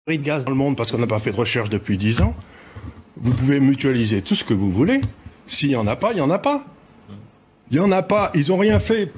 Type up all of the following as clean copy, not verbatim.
De gaz dans le monde parce qu'on n'a pas fait de recherche depuis 10 ans. Vous pouvez mutualiser tout ce que vous voulez. S'il n'y en a pas, il n'y en a pas. Il n'y en a pas. Ils n'ont rien fait.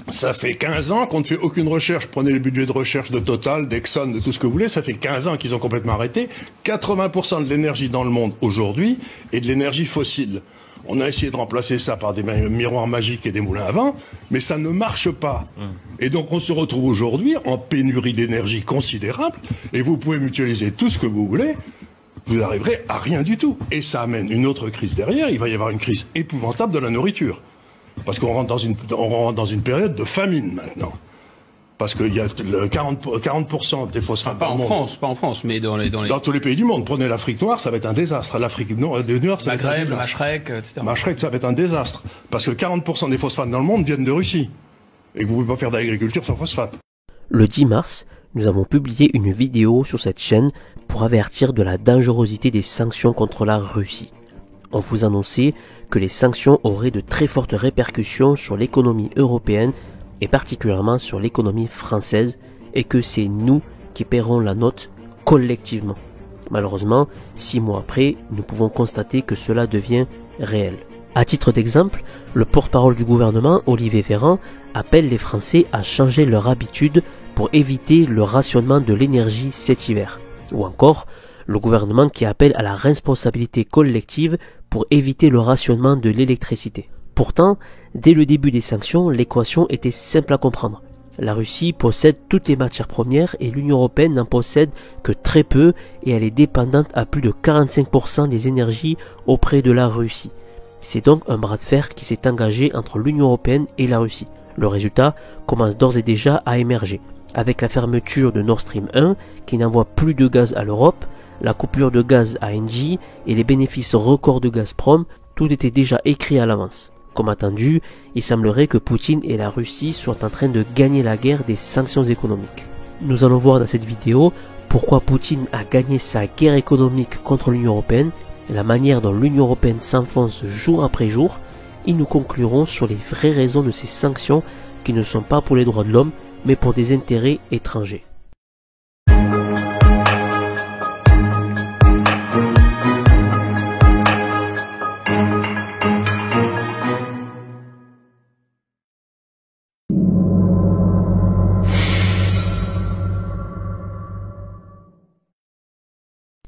Ça fait 15 ans qu'on ne fait aucune recherche. Prenez les budgets de recherche de Total, d'Exxon, de tout ce que vous voulez. Ça fait 15 ans qu'ils ont complètement arrêté. 80% de l'énergie dans le monde aujourd'hui est de l'énergie fossile. On a essayé de remplacer ça par des miroirs magiques et des moulins à vent, mais ça ne marche pas. Et donc on se retrouve aujourd'hui en pénurie d'énergie considérable, et vous pouvez mutualiser tout ce que vous voulez, vous arriverez à rien du tout. Et ça amène une autre crise derrière, il va y avoir une crise épouvantable de la nourriture. Parce qu'on rentre dans une période de famine maintenant. Parce qu'il y a 40% des phosphates pas en France, mais dans tous les pays du monde. Prenez l'Afrique noire, ça va être un désastre. L'Afrique du Nord, ça va être un désastre. Machrek, etc. Machrek, ça va être un désastre. Parce que 40% des phosphates dans le monde viennent de Russie. Et que vous ne pouvez pas faire d'agriculture sans phosphate. Le 10 mars, nous avons publié une vidéo sur cette chaîne pour avertir de la dangerosité des sanctions contre la Russie. On vous annonçait que les sanctions auraient de très fortes répercussions sur l'économie européenne et particulièrement sur l'économie française, et que c'est nous qui paierons la note collectivement. Malheureusement, 6 mois après, nous pouvons constater que cela devient réel. À titre d'exemple, le porte-parole du gouvernement, Olivier Véran, appelle les Français à changer leur habitude pour éviter le rationnement de l'énergie cet hiver. Ou encore, le gouvernement qui appelle à la responsabilité collective pour éviter le rationnement de l'électricité. Pourtant, dès le début des sanctions, l'équation était simple à comprendre. La Russie possède toutes les matières premières et l'Union européenne n'en possède que très peu, et elle est dépendante à plus de 45% des énergies auprès de la Russie. C'est donc un bras de fer qui s'est engagé entre l'Union européenne et la Russie. Le résultat commence d'ores et déjà à émerger. Avec la fermeture de Nord Stream 1 qui n'envoie plus de gaz à l'Europe, la coupure de gaz à Engie et les bénéfices records de Gazprom, tout était déjà écrit à l'avance. Comme attendu, il semblerait que Poutine et la Russie soient en train de gagner la guerre des sanctions économiques. Nous allons voir dans cette vidéo pourquoi Poutine a gagné sa guerre économique contre l'Union européenne, la manière dont l'Union européenne s'enfonce jour après jour, et nous conclurons sur les vraies raisons de ces sanctions qui ne sont pas pour les droits de l'homme, mais pour des intérêts étrangers.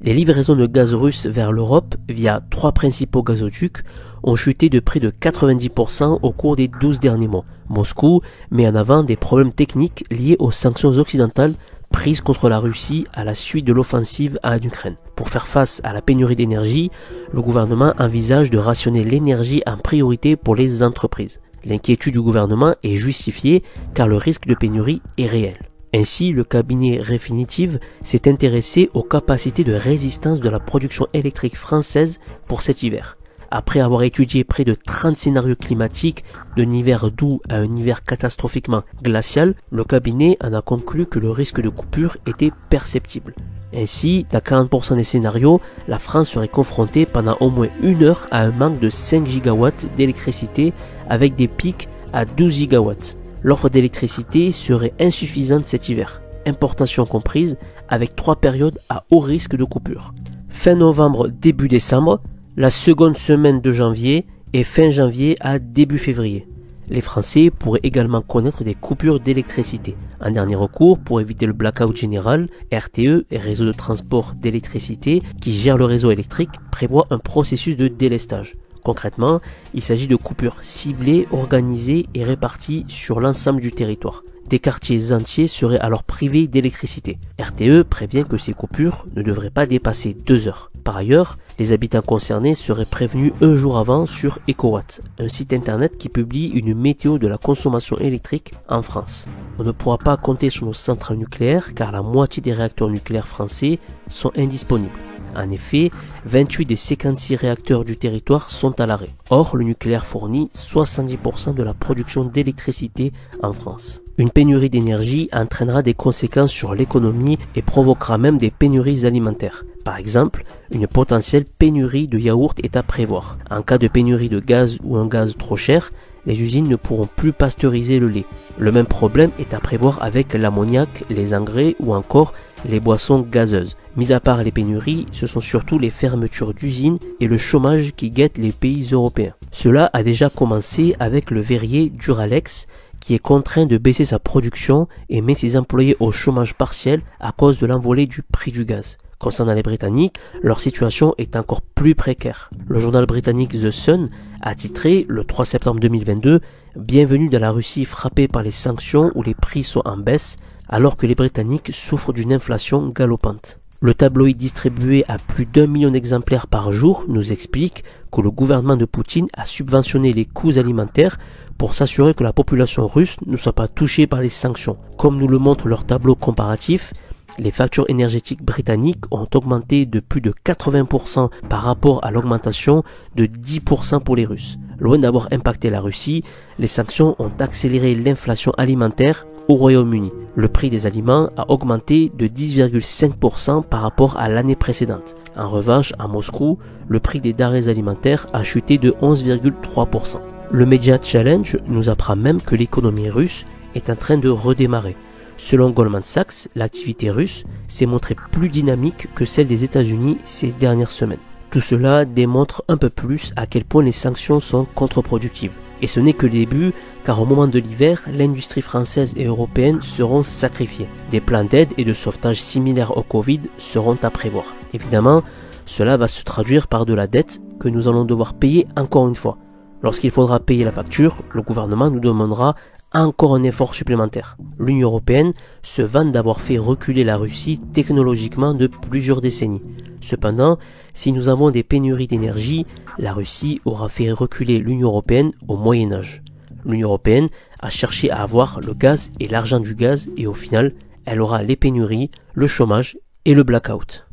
Les livraisons de gaz russe vers l'Europe via 3 principaux gazoducs ont chuté de près de 90% au cours des 12 derniers mois. Moscou met en avant des problèmes techniques liés aux sanctions occidentales prises contre la Russie à la suite de l'offensive en Ukraine. Pour faire face à la pénurie d'énergie, le gouvernement envisage de rationner l'énergie en priorité pour les entreprises. L'inquiétude du gouvernement est justifiée car le risque de pénurie est réel. Ainsi, le cabinet Refinitiv s'est intéressé aux capacités de résistance de la production électrique française pour cet hiver. Après avoir étudié près de 30 scénarios climatiques, d'un hiver doux à un hiver catastrophiquement glacial, le cabinet en a conclu que le risque de coupure était perceptible. Ainsi, dans 40% des scénarios, la France serait confrontée pendant au moins 1 heure à un manque de 5 gigawatts d'électricité avec des pics à 12 gigawatts. L'offre d'électricité serait insuffisante cet hiver, importation comprise, avec 3 périodes à haut risque de coupure. Fin novembre, début décembre, la seconde semaine de janvier et fin janvier à début février. Les Français pourraient également connaître des coupures d'électricité. En dernier recours, pour éviter le blackout général, RTE, Réseau de transport d'électricité, qui gère le réseau électrique, prévoit un processus de délestage. Concrètement, il s'agit de coupures ciblées, organisées et réparties sur l'ensemble du territoire. Des quartiers entiers seraient alors privés d'électricité. RTE prévient que ces coupures ne devraient pas dépasser 2 heures. Par ailleurs, les habitants concernés seraient prévenus un jour avant sur EcoWatt, un site internet qui publie une météo de la consommation électrique en France. On ne pourra pas compter sur nos centrales nucléaires car la moitié des réacteurs nucléaires français sont indisponibles. En effet, 28 des 56 réacteurs du territoire sont à l'arrêt. Or, le nucléaire fournit 70% de la production d'électricité en France. Une pénurie d'énergie entraînera des conséquences sur l'économie et provoquera même des pénuries alimentaires. Par exemple, une potentielle pénurie de yaourt est à prévoir. En cas de pénurie de gaz ou un gaz trop cher, les usines ne pourront plus pasteuriser le lait. Le même problème est à prévoir avec l'ammoniac, les engrais ou encore les boissons gazeuses. Mis à part les pénuries, ce sont surtout les fermetures d'usines et le chômage qui guettent les pays européens. Cela a déjà commencé avec le verrier Duralex qui est contraint de baisser sa production et met ses employés au chômage partiel à cause de l'envolée du prix du gaz. Concernant les Britanniques, leur situation est encore plus précaire. Le journal britannique The Sun a titré le 3 septembre 2022 « Bienvenue dans la Russie frappée par les sanctions où les prix sont en baisse alors que les Britanniques souffrent d'une inflation galopante ». Le tabloïd distribué à plus d'1 million d'exemplaires par jour nous explique que le gouvernement de Poutine a subventionné les coûts alimentaires pour s'assurer que la population russe ne soit pas touchée par les sanctions. Comme nous le montre leur tableau comparatif, les factures énergétiques britanniques ont augmenté de plus de 80% par rapport à l'augmentation de 10% pour les Russes. Loin d'avoir impacté la Russie, les sanctions ont accéléré l'inflation alimentaire au Royaume-Uni. Le prix des aliments a augmenté de 10,5% par rapport à l'année précédente. En revanche, à Moscou, le prix des denrées alimentaires a chuté de 11,3%. Le Media Challenge nous apprend même que l'économie russe est en train de redémarrer. Selon Goldman Sachs, l'activité russe s'est montrée plus dynamique que celle des États-Unis ces dernières semaines. Tout cela démontre un peu plus à quel point les sanctions sont contre-productives. Et ce n'est que le début, car au moment de l'hiver, l'industrie française et européenne seront sacrifiées. Des plans d'aide et de sauvetage similaires au Covid seront à prévoir. Évidemment, cela va se traduire par de la dette que nous allons devoir payer encore une fois. Lorsqu'il faudra payer la facture, le gouvernement nous demandera encore un effort supplémentaire. L'Union européenne se vante d'avoir fait reculer la Russie technologiquement de plusieurs décennies. Cependant, si nous avons des pénuries d'énergie, la Russie aura fait reculer l'Union européenne au Moyen-Âge. L'Union européenne a cherché à avoir le gaz et l'argent du gaz et au final, elle aura les pénuries, le chômage et le blackout.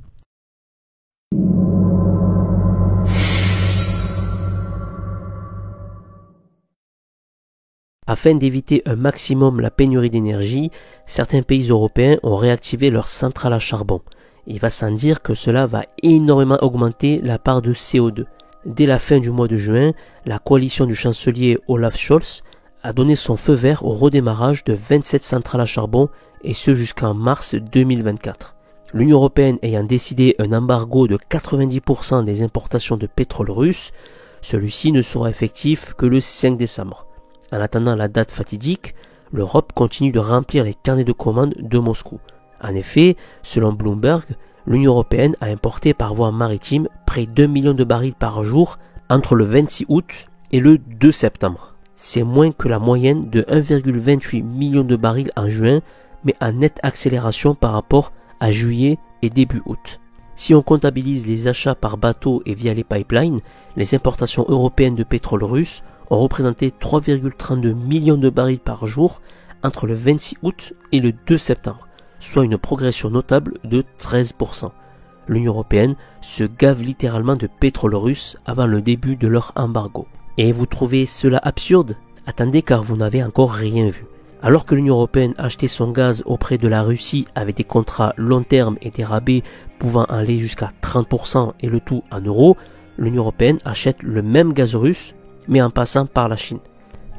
Afin d'éviter un maximum la pénurie d'énergie, certains pays européens ont réactivé leurs centrales à charbon. Il va sans dire que cela va énormément augmenter la part de CO2. Dès la fin du mois de juin, la coalition du chancelier Olaf Scholz a donné son feu vert au redémarrage de 27 centrales à charbon et ce jusqu'en mars 2024. L'Union européenne ayant décidé un embargo de 90% des importations de pétrole russe, celui-ci ne sera effectif que le 5 décembre. En attendant la date fatidique, l'Europe continue de remplir les carnets de commandes de Moscou. En effet, selon Bloomberg, l'Union européenne a importé par voie maritime près de 2 millions de barils par jour entre le 26 août et le 2 septembre. C'est moins que la moyenne de 1,28 million de barils en juin, mais en nette accélération par rapport à juillet et début août. Si on comptabilise les achats par bateau et via les pipelines, les importations européennes de pétrole russe ont représenté 3,32 millions de barils par jour entre le 26 août et le 2 septembre, soit une progression notable de 13%. L'Union européenne se gave littéralement de pétrole russe avant le début de leur embargo. Et vous trouvez cela absurde? Attendez, car vous n'avez encore rien vu. Alors que l'Union européenne achetait son gaz auprès de la Russie avec des contrats long terme et des rabais pouvant aller jusqu'à 30% et le tout en euros, l'Union européenne achète le même gaz russe mais en passant par la Chine.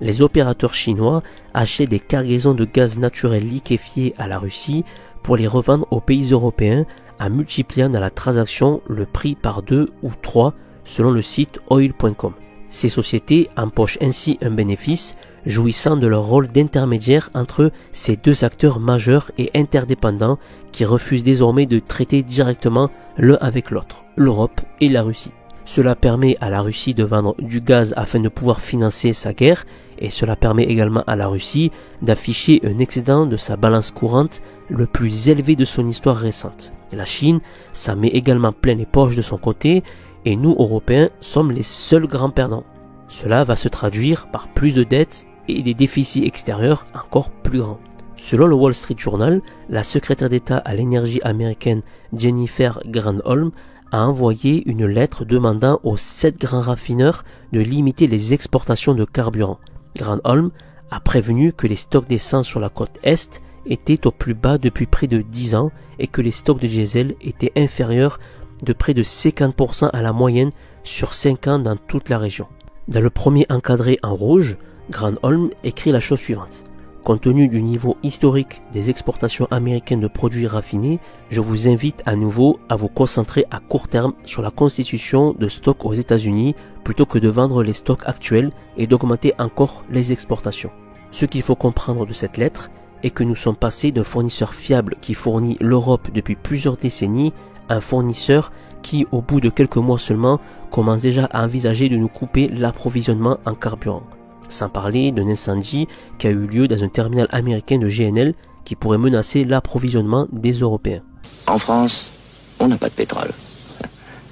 Les opérateurs chinois achètent des cargaisons de gaz naturel liquéfié à la Russie pour les revendre aux pays européens en multipliant dans la transaction le prix par 2 ou 3 selon le site oil.com. Ces sociétés empochent ainsi un bénéfice jouissant de leur rôle d'intermédiaire entre ces deux acteurs majeurs et interdépendants qui refusent désormais de traiter directement l'un avec l'autre, l'Europe et la Russie. Cela permet à la Russie de vendre du gaz afin de pouvoir financer sa guerre et cela permet également à la Russie d'afficher un excédent de sa balance courante le plus élevé de son histoire récente. La Chine s'en met également plein les poches de son côté et nous, Européens, sommes les seuls grands perdants. Cela va se traduire par plus de dettes et des déficits extérieurs encore plus grands. Selon le Wall Street Journal, la secrétaire d'État à l'énergie américaine Jennifer Granholm a envoyé une lettre demandant aux 7 grands raffineurs de limiter les exportations de carburant. Granholm a prévenu que les stocks d'essence sur la côte Est étaient au plus bas depuis près de 10 ans et que les stocks de diesel étaient inférieurs de près de 50% à la moyenne sur 5 ans dans toute la région. Dans le premier encadré en rouge, Granholm écrit la chose suivante. Compte tenu du niveau historique des exportations américaines de produits raffinés, je vous invite à nouveau à vous concentrer à court terme sur la constitution de stocks aux États-Unis plutôt que de vendre les stocks actuels et d'augmenter encore les exportations. Ce qu'il faut comprendre de cette lettre est que nous sommes passés d'un fournisseur fiable qui fournit l'Europe depuis plusieurs décennies à un fournisseur qui, au bout de quelques mois seulement, commence déjà à envisager de nous couper l'approvisionnement en carburant. Sans parler d'un incendie qui a eu lieu dans un terminal américain de GNL qui pourrait menacer l'approvisionnement des Européens. En France, on n'a pas de pétrole,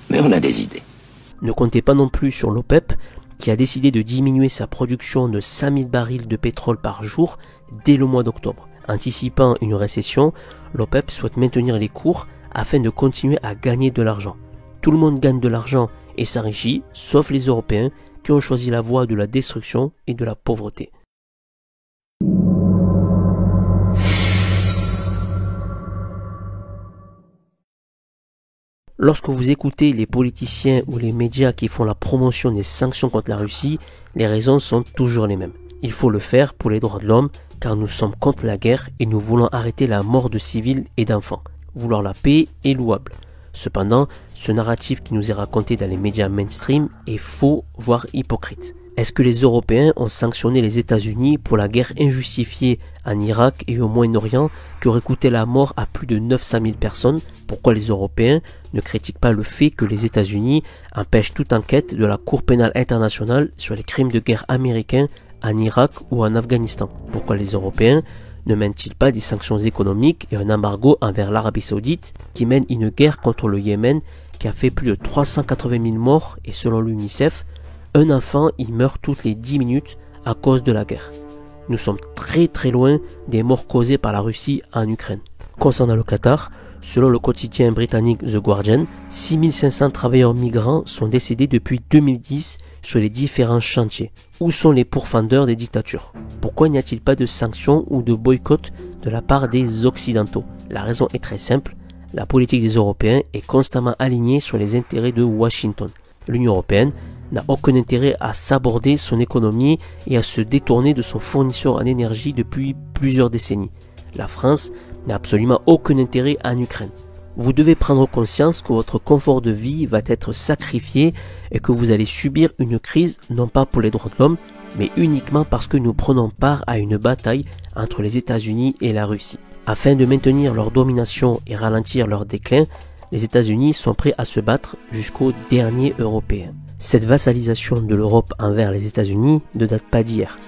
mais on a des idées. Ne comptez pas non plus sur l'OPEP qui a décidé de diminuer sa production de 5000 barils de pétrole par jour dès le mois d'octobre. Anticipant une récession, l'OPEP souhaite maintenir les cours afin de continuer à gagner de l'argent. Tout le monde gagne de l'argent et s'enrichit, sauf les Européens qui ont choisi la voie de la destruction et de la pauvreté. Lorsque vous écoutez les politiciens ou les médias qui font la promotion des sanctions contre la Russie, les raisons sont toujours les mêmes. Il faut le faire pour les droits de l'homme, car nous sommes contre la guerre et nous voulons arrêter la mort de civils et d'enfants. Vouloir la paix est louable. Cependant, ce narratif qui nous est raconté dans les médias mainstream est faux, voire hypocrite. Est-ce que les Européens ont sanctionné les États-Unis pour la guerre injustifiée en Irak et au Moyen-Orient qui aurait coûté la mort à plus de 900 000 personnes? Pourquoi les Européens ne critiquent pas le fait que les États-Unis empêchent toute enquête de la Cour pénale internationale sur les crimes de guerre américains en Irak ou en Afghanistan? Pourquoi les Européens ne mènent-ils pas des sanctions économiques et un embargo envers l'Arabie Saoudite qui mène une guerre contre le Yémen qui a fait plus de 380 000 morts et selon l'UNICEF, un enfant y meurt toutes les 10 minutes à cause de la guerre. Nous sommes très loin des morts causées par la Russie en Ukraine. Concernant le Qatar, selon le quotidien britannique The Guardian, 6500 travailleurs migrants sont décédés depuis 2010 sur les différents chantiers. Où sont les pourfendeurs des dictatures? Pourquoi n'y a-t-il pas de sanctions ou de boycott de la part des Occidentaux? La raison est très simple, la politique des Européens est constamment alignée sur les intérêts de Washington. L'Union européenne n'a aucun intérêt à s'aborder son économie et à se détourner de son fournisseur en énergie depuis plusieurs décennies. La France n'a absolument aucun intérêt en Ukraine. Vous devez prendre conscience que votre confort de vie va être sacrifié et que vous allez subir une crise non pas pour les droits de l'homme, mais uniquement parce que nous prenons part à une bataille entre les États-Unis et la Russie. Afin de maintenir leur domination et ralentir leur déclin, les États-Unis sont prêts à se battre jusqu'au dernier Européen. Cette vassalisation de l'Europe envers les États-Unis ne date pas d'hier.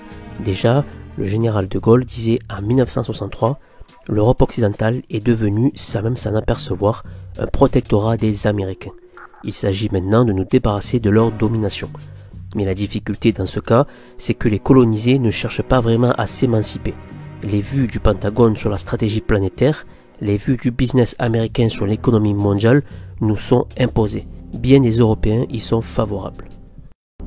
Déjà, le général de Gaulle disait en 1963 « L'Europe occidentale est devenue, sans même s'en apercevoir, un protectorat des Américains. Il s'agit maintenant de nous débarrasser de leur domination. » Mais la difficulté dans ce cas, c'est que les colonisés ne cherchent pas vraiment à s'émanciper. Les vues du Pentagone sur la stratégie planétaire, les vues du business américain sur l'économie mondiale nous sont imposées. Bien des Européens y sont favorables.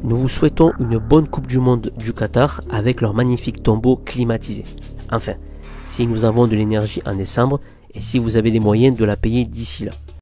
Nous vous souhaitons une bonne Coupe du Monde du Qatar avec leur magnifique tombeau climatisé. Enfin, si nous avons de l'énergie en décembre et si vous avez les moyens de la payer d'ici là.